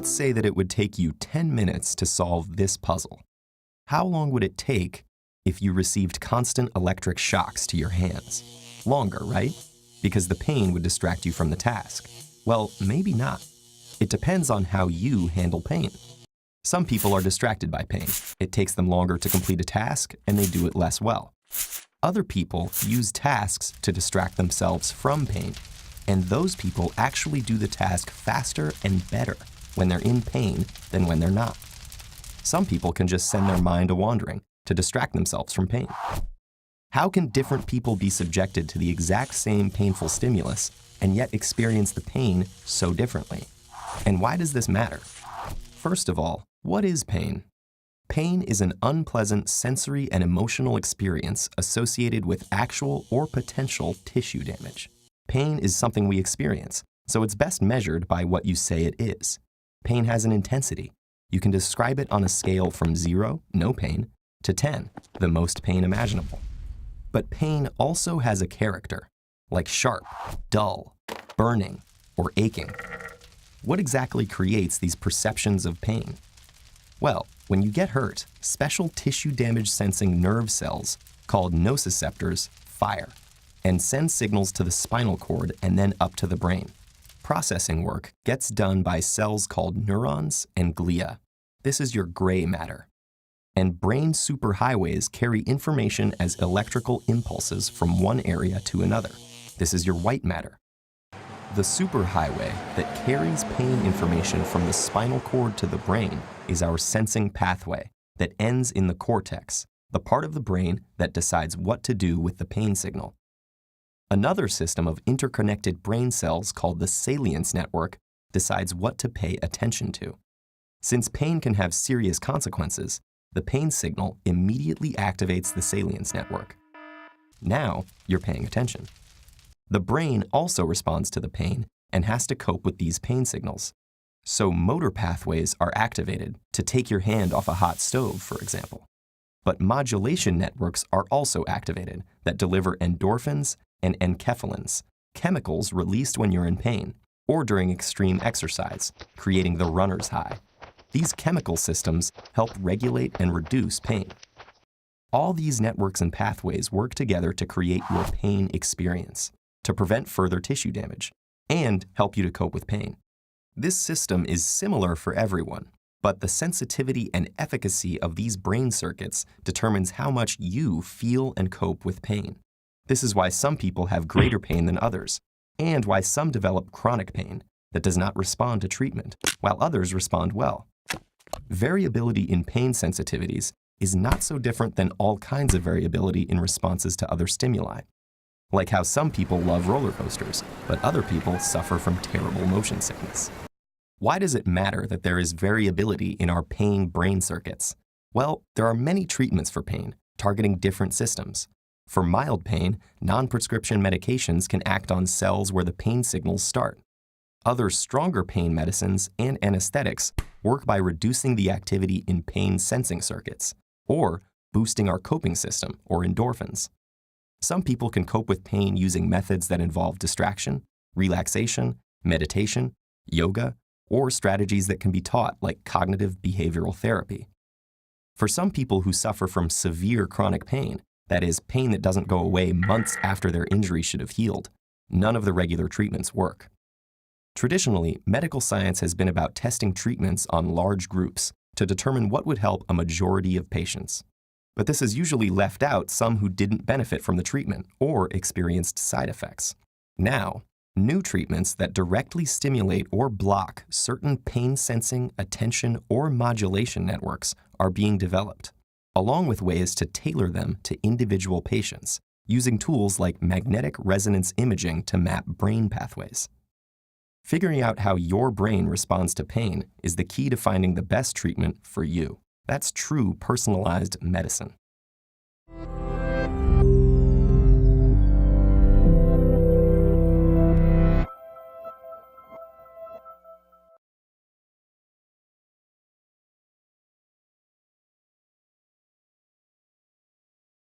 Let's say that it would take you 10 minutes to solve this puzzle. How long would it take if you received constant electric shocks to your hands? Longer, right? Because the pain would distract you from the task. Well, maybe not. It depends on how you handle pain. Some people are distracted by pain. It takes them longer to complete a task, and they do it less well. Other people use tasks to distract themselves from pain, and those people actually do the task faster and better when they're in pain than when they're not. Some people can just send their mind a-wandering to distract themselves from pain. How can different people be subjected to the exact same painful stimulus and yet experience the pain so differently? And why does this matter? First of all, what is pain? Pain is an unpleasant sensory and emotional experience associated with actual or potential tissue damage. Pain is something we experience, so it's best measured by what you say it is. Pain has an intensity. You can describe it on a scale from 0, no pain, to 10, the most pain imaginable. But pain also has a character, like sharp, dull, burning, or aching. What exactly creates these perceptions of pain? Well, when you get hurt, special tissue damage sensing nerve cells, called nociceptors, fire and send signals to the spinal cord and then up to the brain. Processing work gets done by cells called neurons and glia. This is your gray matter. And brain superhighways carry information as electrical impulses from one area to another. This is your white matter. The superhighway that carries pain information from the spinal cord to the brain is our sensing pathway that ends in the cortex, the part of the brain that decides what to do with the pain signal. Another system of interconnected brain cells called the salience network decides what to pay attention to. Since pain can have serious consequences, the pain signal immediately activates the salience network. Now you're paying attention. The brain also responds to the pain and has to cope with these pain signals. So motor pathways are activated to take your hand off a hot stove, for example. But modulation networks are also activated that deliver endorphins and enkephalins, chemicals released when you're in pain or during extreme exercise, creating the runner's high. These chemical systems help regulate and reduce pain. All these networks and pathways work together to create your pain experience, to prevent further tissue damage, and help you to cope with pain. This system is similar for everyone, but the sensitivity and efficacy of these brain circuits determines how much you feel and cope with pain. This is why some people have greater pain than others, and why some develop chronic pain that does not respond to treatment, while others respond well. Variability in pain sensitivities is not so different than all kinds of variability in responses to other stimuli. Like how some people love roller coasters, but other people suffer from terrible motion sickness. Why does it matter that there is variability in our pain brain circuits? Well, there are many treatments for pain, targeting different systems. For mild pain, non-prescription medications can act on cells where the pain signals start. Other stronger pain medicines and anesthetics work by reducing the activity in pain sensing circuits, or boosting our coping system, or endorphins. Some people can cope with pain using methods that involve distraction, relaxation, meditation, yoga, or strategies that can be taught like cognitive behavioral therapy. For some people who suffer from severe chronic pain, that is, pain that doesn't go away months after their injury should have healed, none of the regular treatments work. Traditionally, medical science has been about testing treatments on large groups to determine what would help a majority of patients. But this has usually left out some who didn't benefit from the treatment or experienced side effects. Now, new treatments that directly stimulate or block certain pain-sensing, attention, or modulation networks are being developed, along with ways to tailor them to individual patients, using tools like magnetic resonance imaging to map brain pathways. Figuring out how your brain responds to pain is the key to finding the best treatment for you. That's true personalized medicine.